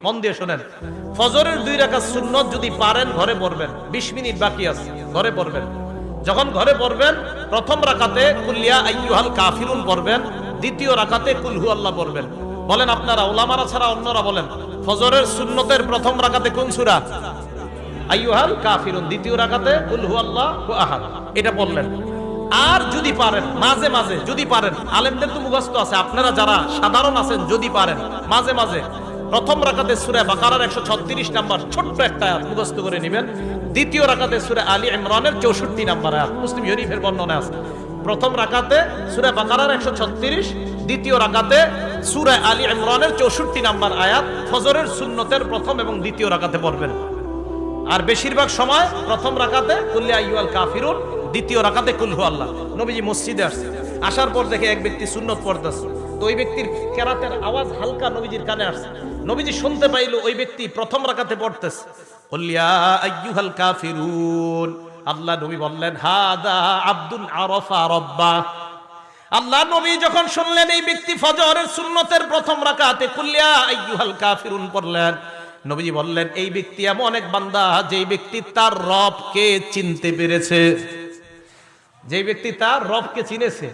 মন দিয়ে শোনেন, ফজরের 2 রাকাত সুন্নত যদি পারেন ঘরে পড়বেন, 20 মিনিট বাকি আছে, ঘরে পড়বেন। যখন ঘরে পড়বেন, প্রথম রাকাতে কুল ইয়া আইয়ুহাল কাফিরুন পড়বেন, দ্বিতীয় রাকাতে কুল হু আল্লাহ পড়বেন। বলেন আপনারা, উলামারা ছাড়া অন্যরা বলেন, ফজরের সুন্নতের প্রথম রাকাতে কোন সূরা? আইয়ুহাল কাফিরুন, দ্বিতীয় রাকাতে কুল হু আল্লাহু আহাদ, এটা বললেন। আর যদি পারেন মাঝে মাঝে, যদি পারেন, আলেমদের তো মুখস্থ আছে, আপনারা যারা সাধারণ আছেন যদি পারেন মাঝে মাঝে প্রথম রাকাতে সূরা বাকারার 136 নাম্বার ছোট্ট একটা আয়াত মুখস্থ করে নেবেন। দ্বিতীয় রাকাতে সূরা আলী ইমরানের 64 নাম্বার আয়াত, মুসলিম শরীফের বর্ণনা আছে। প্রথম রাকাতে সূরা বাকারার 136, দ্বিতীয় রাকাতে সূরা আলী ইমরানের 64 নাম্বার আয়াত ফজরের সুন্নতের প্রথম এবং দ্বিতীয় রাকাতে পড়বেন। আর বেশিরভাগ সময় প্রথম রাকাতে কুল ইয়া আইয়ুহাল কাফিরুন, দ্বিতীয় রাকাতে কুল হু আল্লাহ। নবীজি মসজিদে আসছে, আসার পর দেখে এক ব্যক্তি সুন্নত পড়তেছে, তো ওই ব্যক্তির কেরাতের আওয়াজ হালকা নবীজির কানে আসছে। নবীজি শুনতে পাইল ওই ব্যক্তি প্রথম রাকাতে পড়তেছে কুল ইয়া আইয়ুহাল কাফিরুন। আল্লাহ নবী বললেন হাদা আব্দুন আরাফা রাব্বা। আল্লাহ নবী যখন শুনলেন এই ব্যক্তি ফজরের সুন্নতের প্রথম রাকাতে কুল ইয়া আইয়ুহাল কাফিরুন পড়লেন, নবীজি বললেন এই ব্যক্তি এমন এক বান্দা যেই ব্যক্তি তার রবকে চিনতে পেরেছে, যেই ব্যক্তি তার রবকে চিনেছে।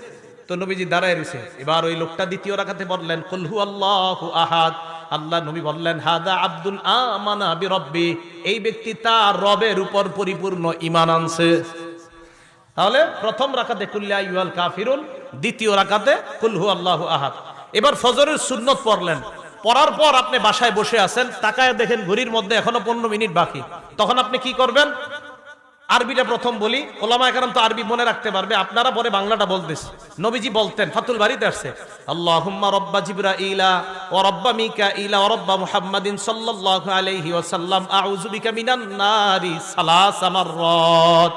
তো নবীজি দাঁড়ায় রয়েছে। এবার ওই লোকটা দ্বিতীয় রাকাতে বললেন কুল হু আল্লাহু আহাদ। আল্লাহ নবী বললেন হাদা আব্দুল আমানা বিরব্বি, এই ব্যক্তি তার রবের উপর পরিপূর্ণ ঈমান আনছে। তাহলে প্রথম রাকাতে কুল ইয়া আইয়ুহাল কাফিরুন, দ্বিতীয় রাকাতে কুল হু আল্লাহু আহাদ। এবার ফজরের সুন্নত পড়লেন, পড়ার পর আপনি বাসায় বসে আছেন, তাকায় দেখেন ঘড়ির মধ্যে এখনো 15 মিনিট বাকি। তখন আপনি কি করবেন? আরবিটা প্রথম বলি, ওলামায়ে কেরাম তো আরবি মনে রাখতে পারবে, আপনারা পরে বাংলাটা বলতেছি। নবীজি বলতেন, ফাতুল বারীতে আসছে, আল্লাহুম্মা রাব্বা জিবরাইলা ওয়া রাব্বা মিকাইলা ওয়া রাব্বা মুহাম্মাদিন সাল্লাল্লাহু আলাইহি ওয়াসাল্লাম আউযু বিকা মিনান নারি সালাসা মাররাত।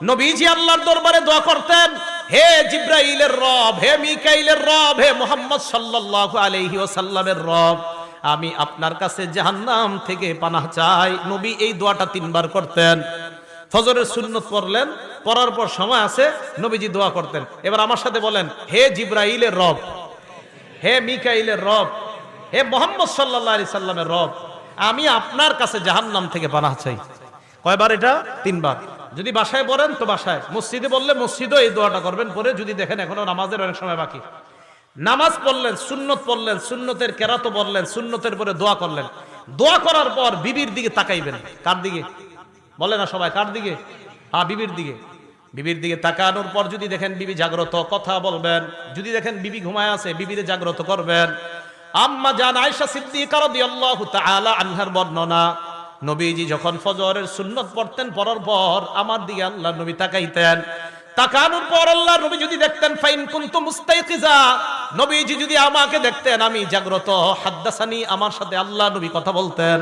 নবীজি আল্লাহর দরবারে দোয়া করতেন, হে জিবরাইলের রব, হে মিকাইলের রব, হে মুহাম্মদ সাল্লাল্লাহু আলাইহি ওয়াসাল্লামের রব, আমি আপনার কাছে জাহান্নাম থেকে পানাহ চাই। নবী এই দোয়াটা 3 বার করতেন। ফজরের সুন্নত পড়লেন, পড়ার পর সময় আছে, নবীজি দোয়া করতেন। এবার আমার সাথে বলেন, হে জিবরাইলের রব, হে মিকাইলের রব, হে মুহাম্মদ সাল্লাল্লাহু আলাইহি সাল্লামের রব, আমি আপনার কাছে জাহান্নাম থেকে পানাহ চাই। কয়বার এটা? 3 বার। যদি বাসায় পড়েন তো বাসায়, মসজিদে বললে মসজিদেও এই দোয়াটা করবেন। পরে যদি দেখেন এখনো নামাজের অনেক সময় বাকি, নামাজ পড়লেন, সুন্নত পড়লেন, সুন্নতের কেরাত পড়লেন, সুন্নতের পরে দোয়া করলেন। দোয়া করার পর বিবির দিকে তাকাইবেন। কার দিকে? বলে না সবাই, কার দিকে? হ্যাঁ, বিবির দিকে। বিবির দিকে তাকানোর পর যদি দেখেন বিবি জাগ্রত, কথা বলবেন। যদি দেখেন বিবি ঘুমায় আছে, বিবিরে জাগ্রত করবেন। আম্মা জান আয়েশা সিদ্দিকা রাদিয়াল্লাহু তাআলা আনহার বর্ণনা, নবীজি যখন ফজরের সুন্নত পড়তেন, পড়ার পর আমার দিকে আল্লাহ নবী তাকাইতেন। তাকানোর পর আল্লাহ নবী যদি দেখতেন, ফাইন কুনতু মুস্তাইকিজা, নবীজি যদি আমাকে দেখতেন আমি জাগ্রত, হাদ্দাসানি, আমার সাথে আল্লাহ নবী কথা বলতেন।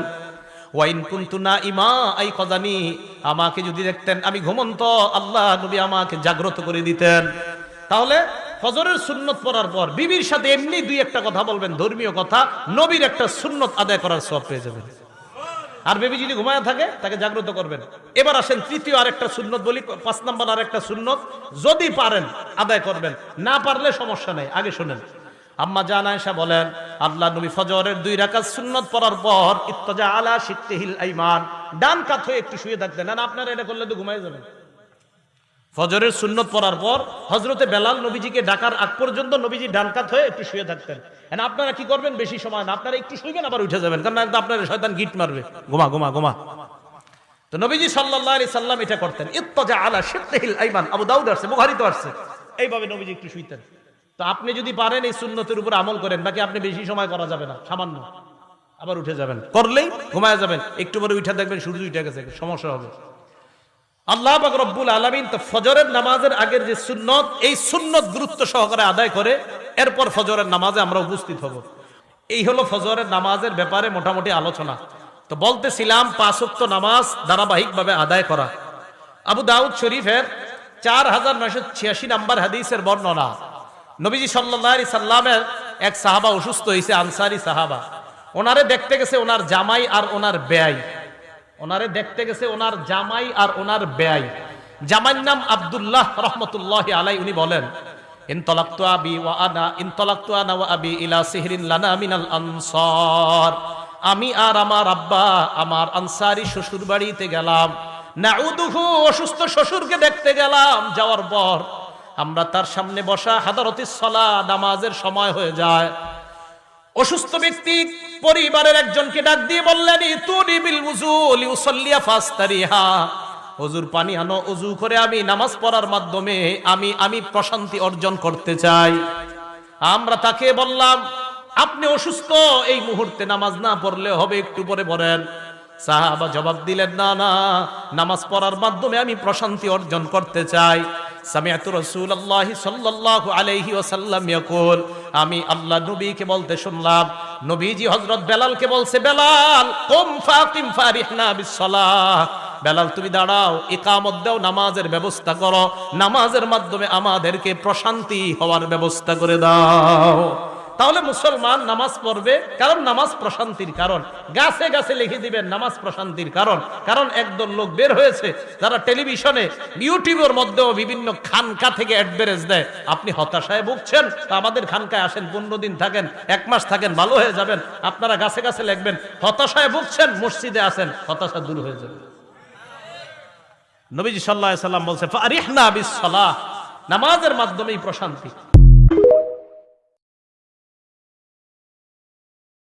ওয়াইন কুনতু নাইমা আইকাযানি, আমাকে যদি দেখতেন আমি ঘুমন্ত, আল্লাহ নবী আমাকে জাগ্রত করে দিতেন। তাহলে ফজরের সুন্নত পড়ার পর বিবির সাথে এমনি 2-1টা কথা বলবেন, ধর্মীয় কথা, নবীর একটা সুন্নত আদায় করার সওয়াব পেয়ে যাবেন। আর বেবি যদি ঘুমায় থাকে তাকে জাগ্রত করবেন। এবার আসেন তৃতীয় আরেকটা সুন্নত বলি, 5 নম্বর আরেকটা সুন্নত, যদি পারেন আদায় করবেন, না পারলে সমস্যা নেই। আগে শুনেন, আম্মা জান আয়েশা বলেন, আল্লাহ নবী ফজরের 2 রাকাত সুন্নত পড়ার পর ইত্তাজা আলা শিক্কিহিল আইমান, ডান কাত হয়ে একটু শুয়ে থাকতেন। না আপনারা এটা করলে তো ঘুমায় যাবেন। ফজরের সুন্নত পড়ার পর হযরতে বেলাল নবীজিকে ডাকার আগ পর্যন্ত নবীজি ডান কাত হয়ে একটু শুয়ে থাকতেন। আর আপনারা কি করবেন? বেশি সময় না, আপনারা একটু শুইবেন আবার উঠে যাবেন, কারণ আপনার শয়তান গিট মারবে, ঘুমা ঘুমা ঘুমা। তো নবীজি সাল্লাল্লাহু আলাইহি সাল্লাম এটা করতেন, ইত্তাজা আলা শিক্কিহিল আইমান। আবু দাউদ আসছে, বুখারীতে আসছে, এইভাবে নবীজি একটু শুইতেন। তো আপনি যদি পারেন এই সুন্নতের উপর আমল করেন, বাকি আপনি বেশি সময় করা যাবে না, সামান্য, আবার উঠে যাবেন, করলেই ঘুমায় যাবেন, একটু পরে উঠে দেখবেন সূর্য উঠে গেছে, সমস্যা হবে। আল্লাহ পাক রব্বুল আলামিন তো ফজরের নামাজের আগের যে সুন্নত, এই সুন্নত গুরুত্ব সহকারে আদায় করে এরপর ফজরের নামাজে আমরা উপস্থিত হব। এই হলো ফজরের নামাজের ব্যাপারে মোটামুটি আলোচনা। তো বলতেছিলাম 5 ওয়াক্ত নামাজ ধারাবাহিকভাবে আদায় করা। আবু দাউদ শরীফের 4986 নাম্বার হাদিসের বর্ণনা, নবীজি সাল্লাল্লাহু আলাইহি সাল্লামের এক সাহাবা অসুস্থ হয়েছে, আনসারী সাহাবা। ওনারে দেখতে গেছে ওনার জামাই আর ওনার বেয়াই, ওনারে দেখতে গেছে ওনার জামাই আর ওনার বেয়াই। জামাইর নাম আব্দুল্লাহ রহমতুল্লাহি আলাইহি। উনি বলেন, ইনতালাকতু আনা ওয়া আবি ইলা সিহরিন লানা মিনাল আনসার। আমি আর আমার আব্বা আমার আনসারি শ্বশুর বাড়িতে গেলাম, নাউদুহু অসুস্থ শ্বশুরকে দেখতে গেলাম। যাওয়ার পর আমরা তার সামনে বসা, হাদারতিস সালাহ নামাজের সময় হয়ে যায়। অসুস্থ ব্যক্তি পরিবারের একজনকে ডাক দিয়ে বললেন, ইতুনি বিল উযু লিউসাল্লিয়া ফাস্তারিহা, ওযুর পানি আনো, ওযু করে আমি নামাজ পড়ার মাধ্যমে আমি প্রশান্তি অর্জন করতে চাই। আমরা তাকে বললাম, আপনি অসুস্থ, এই মুহূর্তে নামাজ না পড়লে হবে, একটু পরে পড়েন। সাহাবা জবাব দিলেন, না না, নামাজ পড়ার মাধ্যমে আমি প্রশান্তি অর্জন করতে চাই। সামিআতু রাসূলুল্লাহি সাল্লাল্লাহু আলাইহি ওয়াসাল্লাম ইয়াকুল, আমি আল্লাহ নবীকে বলতে শুনলাম, নবীজি হযরত বেলালকে বলছে, বেলাল কুম ফাকিম ফারিহনা বিসসালাহ, বেলাল তুমি দাঁড়াও, ইকামত দাও, নামাজের ব্যবস্থা করো, নামাজের মাধ্যমে আমাদেরকে প্রশান্তি হওয়ার ব্যবস্থা করে দাও। তাহলে মুসলমান নামাজ পড়বে, কারণ নামাজ প্রশান্তির কারণ। গাছে গাছে লিখে দিবেন নামাজ প্রশান্তির কারণ। কারণ একদল লোক বের হয়েছে যারা টেলিভিশনে ইউটিউবের মধ্যেও বিভিন্ন খানকা থেকে অ্যাডভারেজ দেয়। আপনি হতাশায় ভুগছেন, তা আমাদের খানকায় আসেন, 15 দিন থাকেন, 1 মাস থাকেন, ভালো হয়ে যাবেন। আপনারা গাছে গাছে লিখবেন, হতাশায় ভুগছেন, মসজিদে আসেন, হতাশা দূর হয়ে যাবে। নবীজি সাল্লাল্লাহু আলাইহি সাল্লাম বলছে, ফারিহনা বিসসালাহ, নামাজের মাধ্যমেই প্রশান্তি।